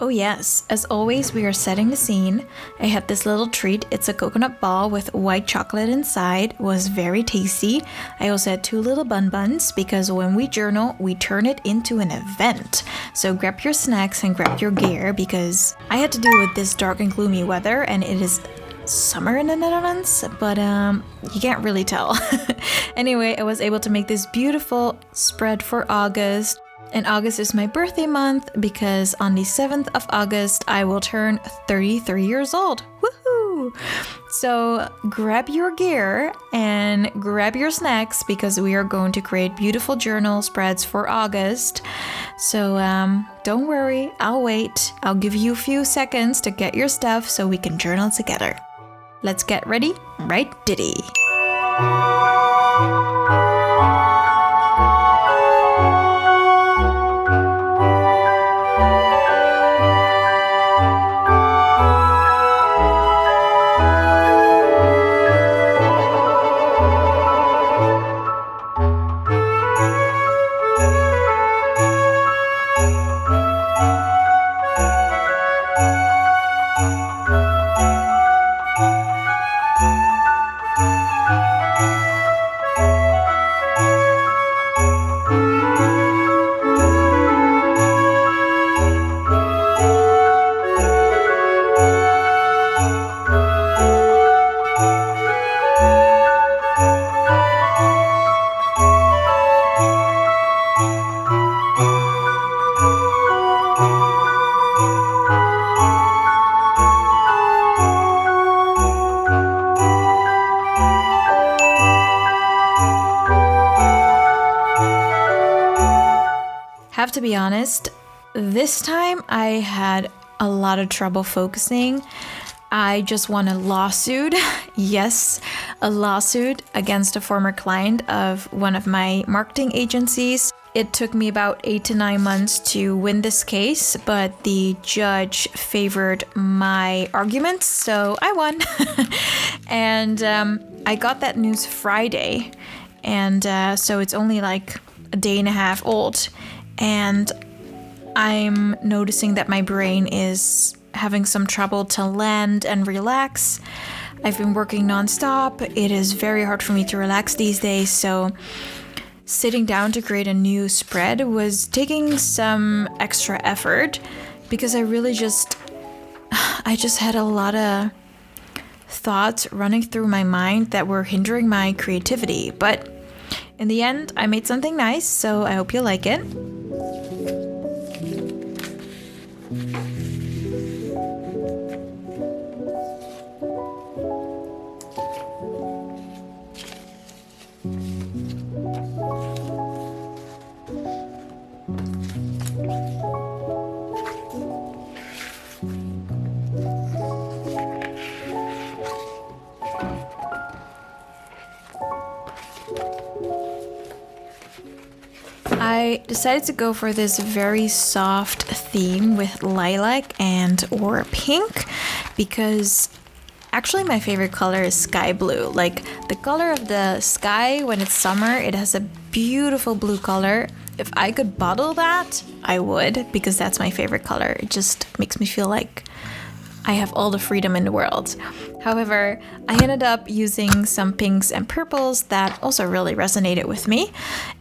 Oh yes, as always we are setting the scene. I had this little treat. It's a coconut ball with white chocolate inside. It was very tasty. I also had 2 little buns because when we journal, we turn it into an event. So grab your snacks and grab your gear because I had to deal with this dark and gloomy weather and it is summer in the Netherlands, but you can't really tell. Anyway, I was able to make this beautiful spread for August. And August is my birthday month because on the 7th of August, I will turn 33 years old. Woohoo! So grab your gear and grab your snacks because we are going to create beautiful journal spreads for August. So don't worry, I'll wait. I'll give you a few seconds to get your stuff so we can journal together. Let's get ready, right Diddy? Have to be honest, this time I had a lot of trouble focusing. I just won a lawsuit. Yes, a lawsuit against a former client of one of my marketing agencies. It took me about 8 to 9 months to win this case, but the judge favored my arguments, so I won. And I got that news Friday, and so it's only like a day and a half old. And I'm noticing that my brain is having some trouble to land and relax. I've been working nonstop. It is very hard for me to relax these days, so sitting down to create a new spread was taking some extra effort because I just had a lot of thoughts running through my mind that were hindering my creativity. But in the end, I made something nice, so I hope you like it. I decided to go for this very soft theme with lilac and or pink because actually my favorite color is sky blue. Like the color of the sky when it's summer, it has a beautiful blue color. If I could bottle that, I would because that's my favorite color. It just makes me feel like I have all the freedom in the world. However, I ended up using some pinks and purples that also really resonated with me.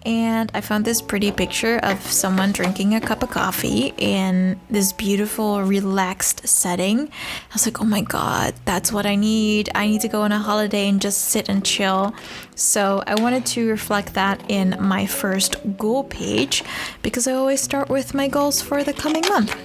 And I found this pretty picture of someone drinking a cup of coffee in this beautiful, relaxed setting. I was like, oh my God, that's what I need. I need to go on a holiday and just sit and chill. So I wanted to reflect that in my first goal page because I always start with my goals for the coming month.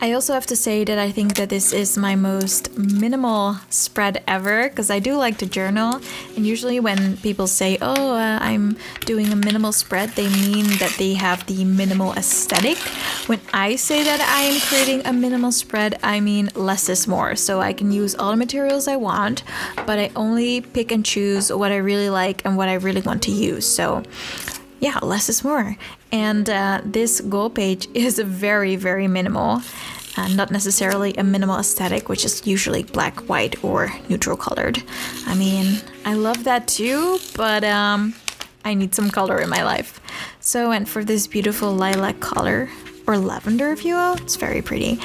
I also have to say that I think that this is my most minimal spread ever, because I do like to journal, and usually when people say, oh, I'm doing a minimal spread, they mean that they have the minimal aesthetic. When I say that I am creating a minimal spread, I mean less is more. So I can use all the materials I want, but I only pick and choose what I really like and what I really want to use. So yeah, less is more. And this goal page is very, very minimal. Not necessarily a minimal aesthetic, which is usually black, white, or neutral colored. I mean, I love that too, but I need some color in my life. So I went for this beautiful lilac color, or lavender if you will. It's very pretty.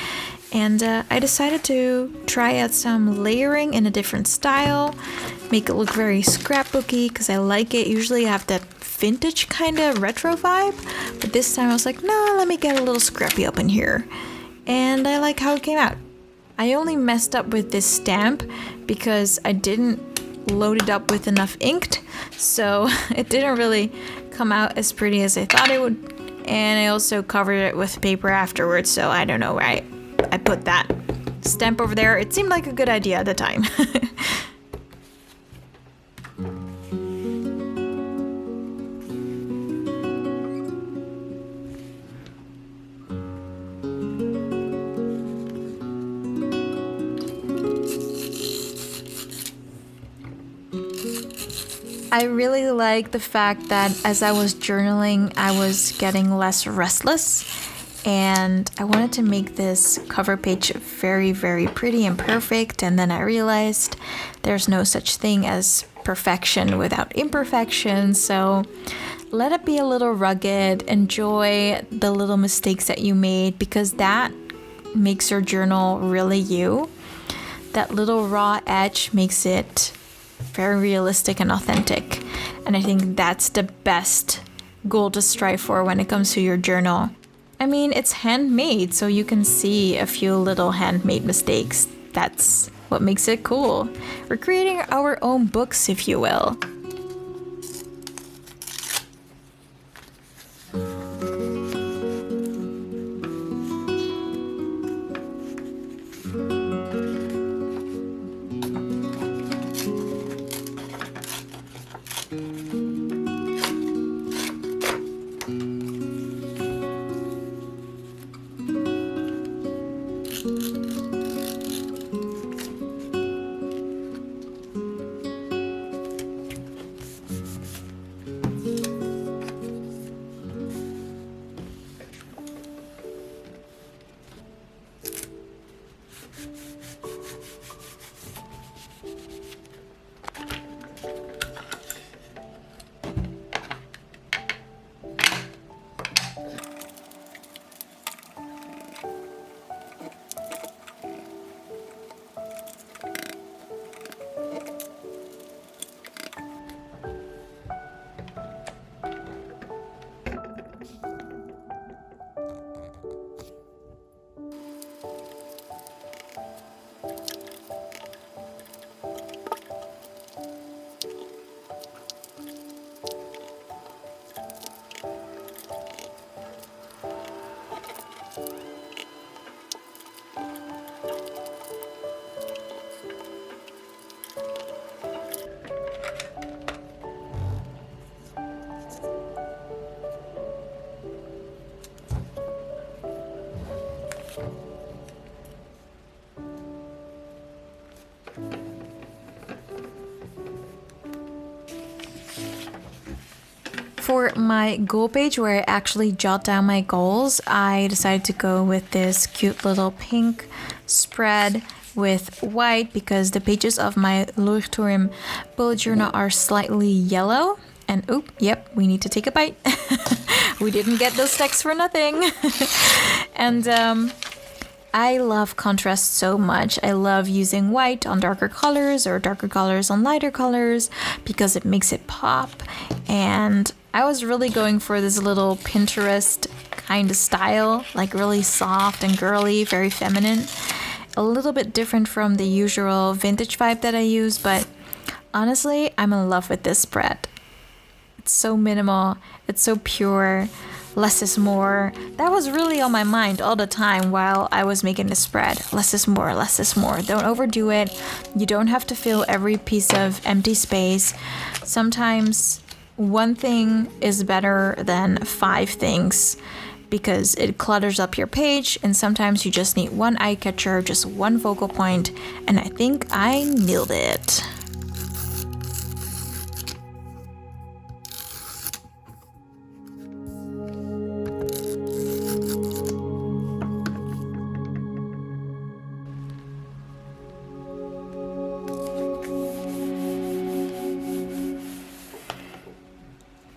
And I decided to try out some layering in a different style, make it look very scrapbooky because I like it. Usually I have that vintage kind of retro vibe, but this time I was like, no, let me get a little scrappy up in here. And I like how it came out. I only messed up with this stamp because I didn't load it up with enough ink, so it didn't really come out as pretty as I thought it would. And I also covered it with paper afterwards, so I don't know where I put that stamp over there. It seemed like a good idea at the time. I really like the fact that as I was journaling, I was getting less restless, and I wanted to make this cover page very, very pretty and perfect, and then I realized there's no such thing as perfection without imperfection, so let it be a little rugged, enjoy the little mistakes that you made, because that makes your journal really you. That little raw edge makes it very realistic and authentic, and I think that's the best goal to strive for when it comes to your journal. I mean, it's handmade, so you can see a few little handmade mistakes. That's what makes it cool. We're creating our own books, if you will. For my goal page where I actually jot down my goals, I decided to go with this cute little pink spread with white because the pages of my Leuchtturm bullet journal are slightly yellow. And yep, we need to take a bite. We didn't get those texts for nothing. And I love contrast so much. I love using white on darker colors or darker colors on lighter colors because it makes it pop. And I was really going for this little Pinterest kind of style, like really soft and girly, very feminine. A little bit different from the usual vintage vibe that I use, but honestly, I'm in love with this spread. It's so minimal, it's so pure. less is more. That was really on my mind all the time while I was making the spread. Less is more, less is more. Don't overdo it. You don't have to fill every piece of empty space. Sometimes one thing is better than 5 things because it clutters up your page, and sometimes you just need one eye catcher, just one focal point, and I think I nailed it.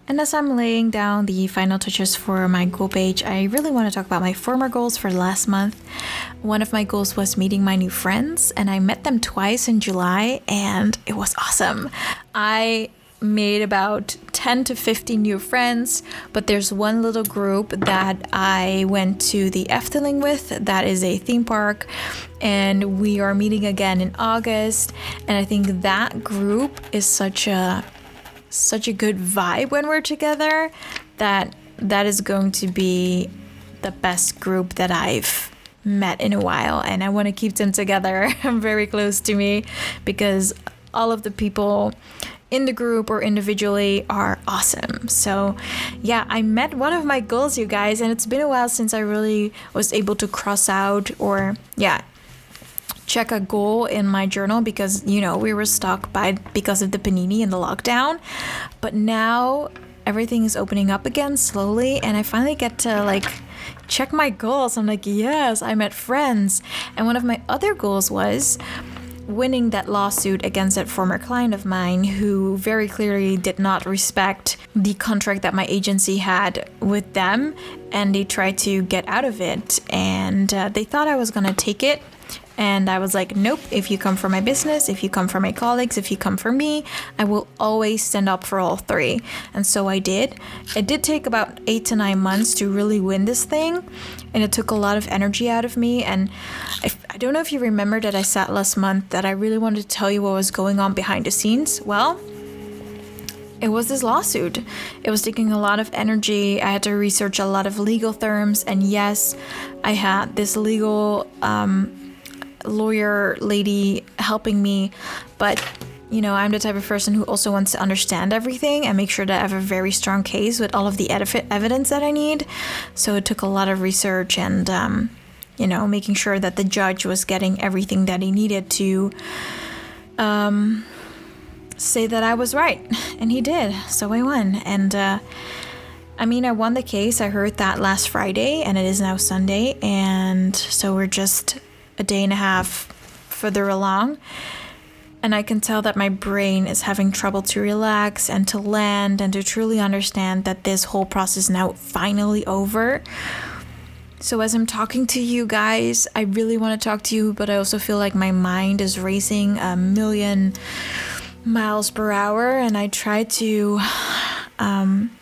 And as I'm laying down the final touches for my goal page, I really want to talk about my former goals for last month. One of my goals was meeting my new friends, and I met them twice in July, and it was awesome. I made about 10 to 15 new friends, but there's one little group that I went to the Efteling with. That is a theme park, and we are meeting again in August, and I think that group is such a good vibe when we're together that is going to be the best group that I've met in a while, and I want to keep them together very close to me because all of the people in the group or individually are awesome. So yeah, I met one of my goals, you guys, and it's been a while since I really was able to cross out or check a goal in my journal because, we were stuck because of the panini and the lockdown. But now everything is opening up again slowly, and I finally get to check my goals. I'm like, yes, I met friends. And one of my other goals was winning that lawsuit against that former client of mine who very clearly did not respect the contract that my agency had with them, and they tried to get out of it, and they thought I was gonna take it. And I was like, nope, if you come for my business, if you come for my colleagues, if you come for me, I will always stand up for all 3. And so I did. It did take about 8 to 9 months to really win this thing. And it took a lot of energy out of me. And I don't know if you remember that I said last month that I really wanted to tell you what was going on behind the scenes. Well, it was this lawsuit. It was taking a lot of energy. I had to research a lot of legal terms. And yes, I had this legal lawyer lady helping me, but I'm the type of person who also wants to understand everything and make sure that I have a very strong case with all of the evidence that I need. So it took a lot of research and making sure that the judge was getting everything that he needed to say that I was right, and he did. So I won, and I won the case. I heard that last Friday, and it is now Sunday, and so we're just a day and a half further along, and I can tell that my brain is having trouble to relax and to land and to truly understand that this whole process is now finally over. So as I'm talking to you guys, I really want to talk to you, but I also feel like my mind is racing 1,000,000 miles per hour, and I try to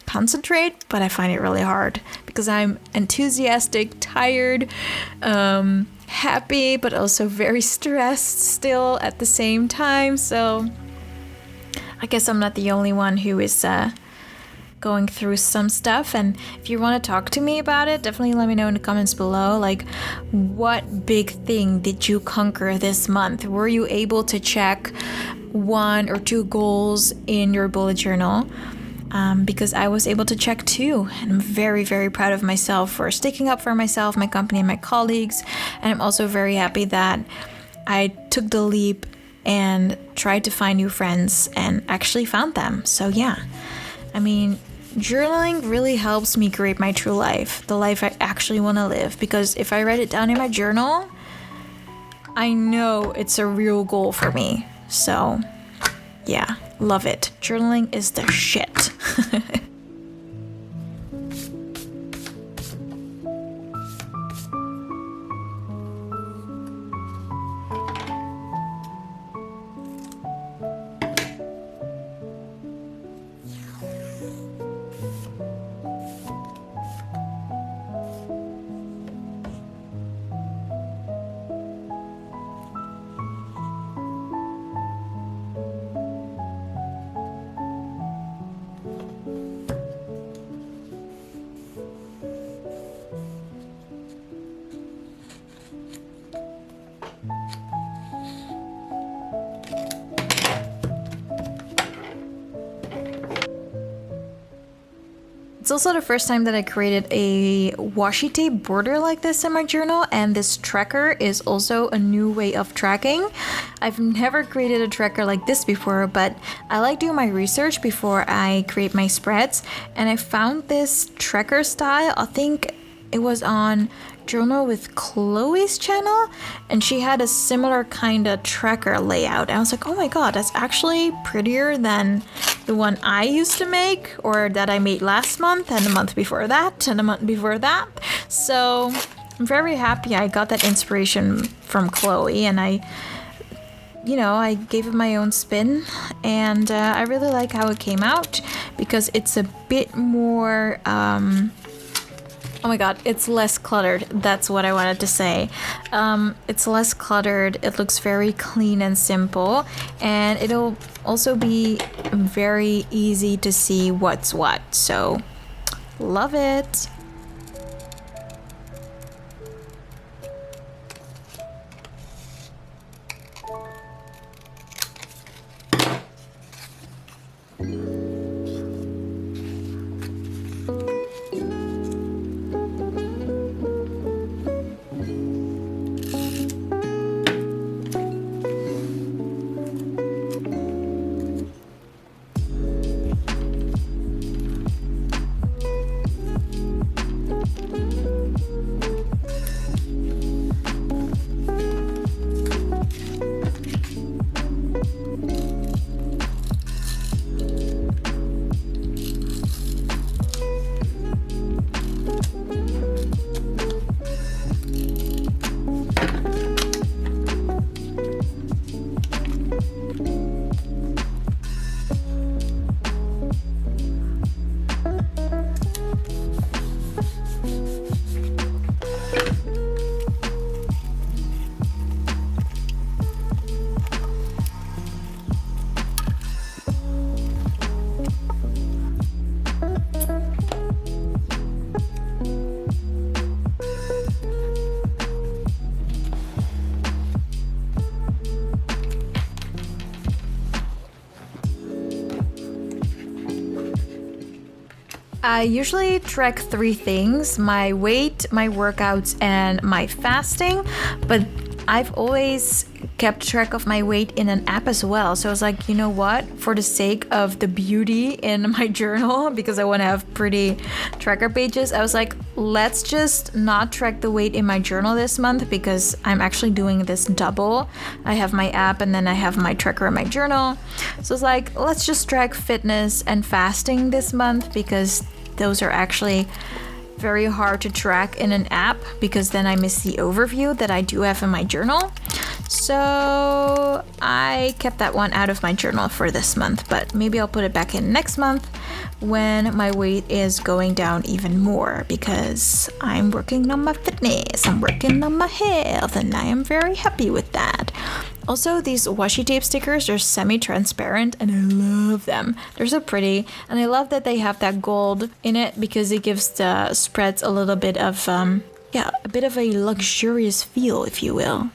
concentrate, but I find it really hard because I'm enthusiastic, tired, happy, but also very stressed still at the same time. So I guess I'm not the only one who is going through some stuff. And if you want to talk to me about it, definitely let me know in the comments below. What big thing did you conquer this month? Were you able to check 1 or 2 goals in your bullet journal? Because I was able to check 2, and I'm very, very proud of myself for sticking up for myself, my company, and my colleagues. And I'm also very happy that I took the leap and tried to find new friends and actually found them. So yeah, journaling really helps me create my true life, the life I actually want to live, because if I write it down in my journal, I know it's a real goal for me. So yeah, love it. Journaling is the shit. It's also the first time that I created a washi tape border like this in my journal, and this tracker is also a new way of tracking. I've never created a tracker like this before, but I like doing my research before I create my spreads, and I found this tracker style. I think it was on Journal with Chloe's channel, and she had a similar kind of tracker layout. I was like, oh my god, that's actually prettier than the one I used to make, or that I made last month, and the month before that, and the month before that. So I'm very happy I got that inspiration from Chloe, and I gave it my own spin, and I really like how it came out because it's a bit more oh my god, it's less cluttered. That's what I wanted to say. It's less cluttered, it looks very clean and simple, and it'll also be very easy to see what's what. So, love it. I usually track 3 things: my weight, my workouts, and my fasting, but I've always kept track of my weight in an app as well. So I was like, you know what? For the sake of the beauty in my journal, because I want to have pretty tracker pages, I was like, let's just not track the weight in my journal this month because I'm actually doing this double. I have my app and then I have my tracker in my journal. So it's like, let's just track fitness and fasting this month because those are actually very hard to track in an app because then I miss the overview that I do have in my journal. So I kept that one out of my journal for this month, but maybe I'll put it back in next month when my weight is going down even more because I'm working on my fitness, I'm working on my health, and I am very happy with that. Also, these washi tape stickers are semi-transparent and I love them. They're so pretty, and I love that they have that gold in it because it gives the spreads a little bit of, a bit of a luxurious feel, if you will.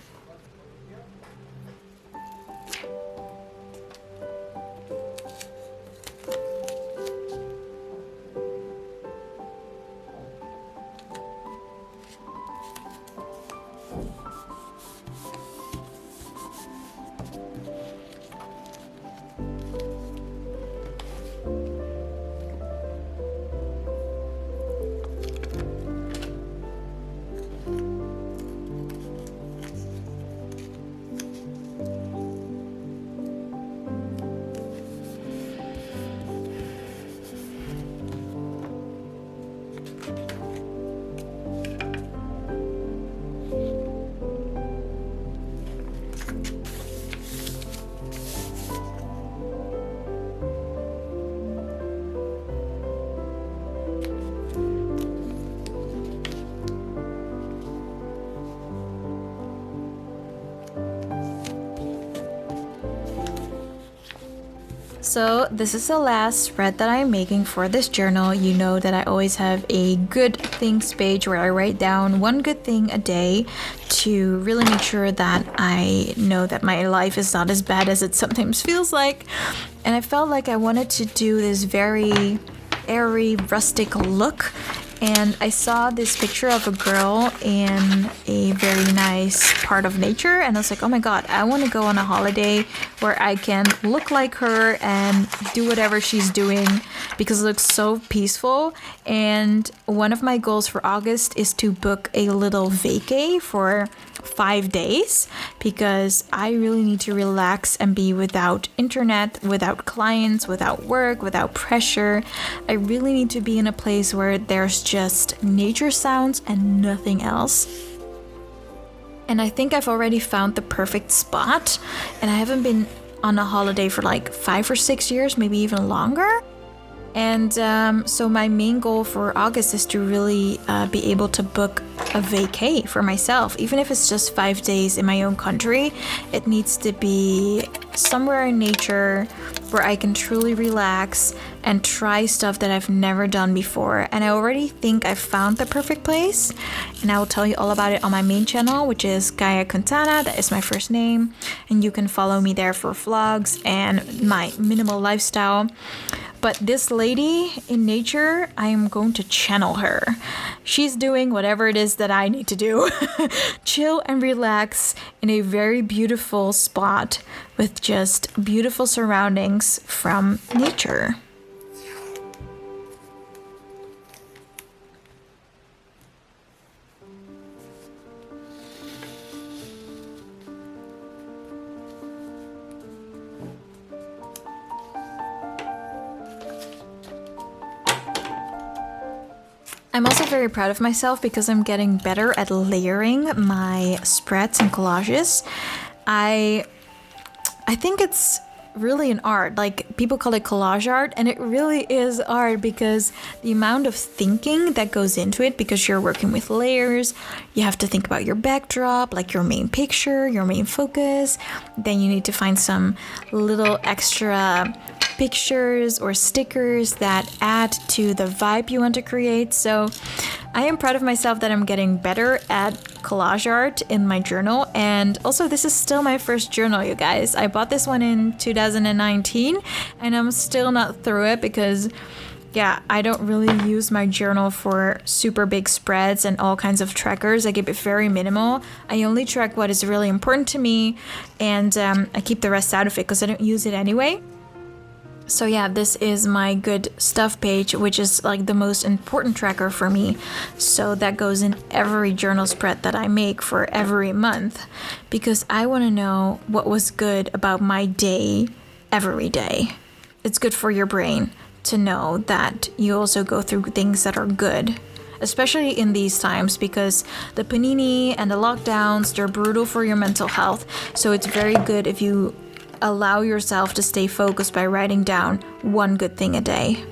So this is the last spread that I'm making for this journal. You know that I always have a good things page where I write down one good thing a day to really make sure that I know that my life is not as bad as it sometimes feels like. And I felt like I wanted to do this very airy, rustic look. And I saw this picture of a girl in a very nice part of nature, and I was like, oh my god, I want to go on a holiday where I can look like her and do whatever she's doing because it looks so peaceful. And one of my goals for August is to book a little vacay for 5 days because I really need to relax and be without internet, without clients, without work, without pressure. I really need to be in a place where there's just nature sounds and nothing else. And I think I've already found the perfect spot, and I haven't been on a holiday for like 5 or 6 years, maybe even longer. And so my main goal for August is to really be able to book a vacay for myself. Even if it's just 5 days in my own country, it needs to be somewhere in nature where I can truly relax and try stuff that I've never done before. And I already think I've found the perfect place. And I will tell you all about it on my main channel, which is Gaia Quintana. That is my first name. And you can follow me there for vlogs and my minimal lifestyle. But this lady in nature, I am going to channel her. She's doing whatever it is that I need to do. Chill and relax in a very beautiful spot with just beautiful surroundings from nature. I'm also very proud of myself because I'm getting better at layering my spreads and collages. I think it's really an art. Like, people call it collage art, and it really is art because the amount of thinking that goes into it, because you're working with layers, you have to think about your backdrop, like your main picture, your main focus. Then you need to find some little extra pictures or stickers that add to the vibe you want to create. So I am proud of myself that I'm getting better at collage art in my journal. And also, this is still my first journal, you guys. I bought this one in 2019 and I'm still not through it because I don't really use my journal for super big spreads and all kinds of trackers. I keep it very minimal. I only track what is really important to me, and I keep the rest out of it because I don't use it anyway. So this is my good stuff page, which is like the most important tracker for me. So that goes in every journal spread that I make for every month because I want to know what was good about my day every day. It's good for your brain to know that you also go through things that are good, especially in these times because the panini and the lockdowns, they're brutal for your mental health. So it's very good if you allow yourself to stay focused by writing down one good thing a day.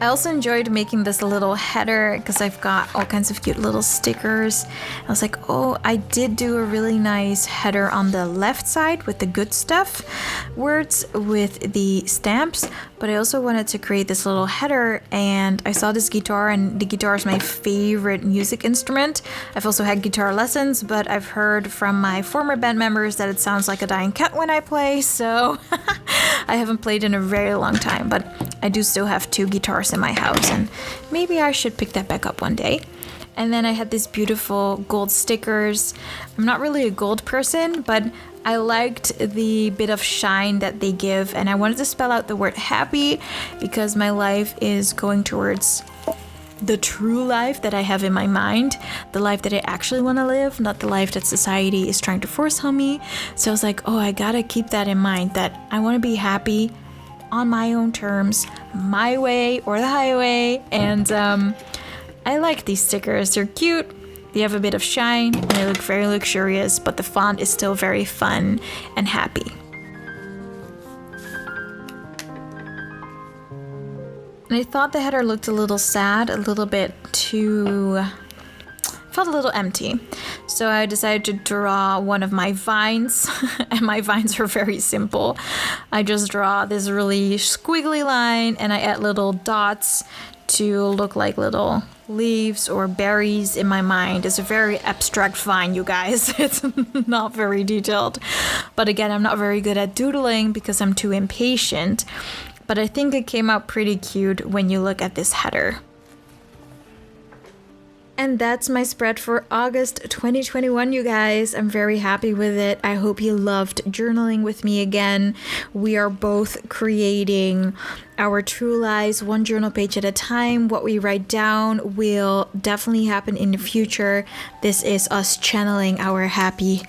I also enjoyed making this little header because I've got all kinds of cute little stickers. I was like, oh, I did do a really nice header on the left side with the good stuff words with the stamps, but I also wanted to create this little header, and I saw this guitar, and the guitar is my favorite music instrument. I've also had guitar lessons, but I've heard from my former band members that it sounds like a dying cat when I play, so I haven't played in a very long time, but I do still have 2 guitars in my house, and maybe I should pick that back up one day. And then I had these beautiful gold stickers. I'm not really a gold person, but I liked the bit of shine that they give, and I wanted to spell out the word happy because my life is going towards the true life that I have in my mind, the life that I actually want to live, not the life that society is trying to force on me. So I was like, oh, I gotta keep that in mind, that I want to be happy on my own terms, my way or the highway. And I like these stickers. They're cute, they have a bit of shine, and they look very luxurious, but the font is still very fun and happy. And I thought the header looked a little sad, a little bit too... felt a little empty. So I decided to draw one of my vines, and my vines are very simple. I just draw this really squiggly line, and I add little dots to look like little leaves or berries in my mind. It's a very abstract vine, you guys. It's not very detailed. But again, I'm not very good at doodling because I'm too impatient. But I think it came out pretty cute when you look at this header. And that's my spread for August 2021, you guys. I'm very happy with it. I hope you loved journaling with me again. We are both creating our true lives one journal page at a time. What we write down will definitely happen in the future. This is us channeling our happy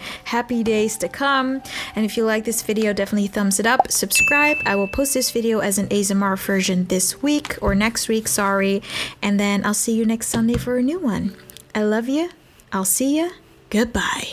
days to come. And if you like this video, definitely thumbs it up, subscribe. I will post this video as an ASMR version this week, or next week, sorry. And then I'll see you next Sunday for a new one. I love you. I'll see you. Goodbye.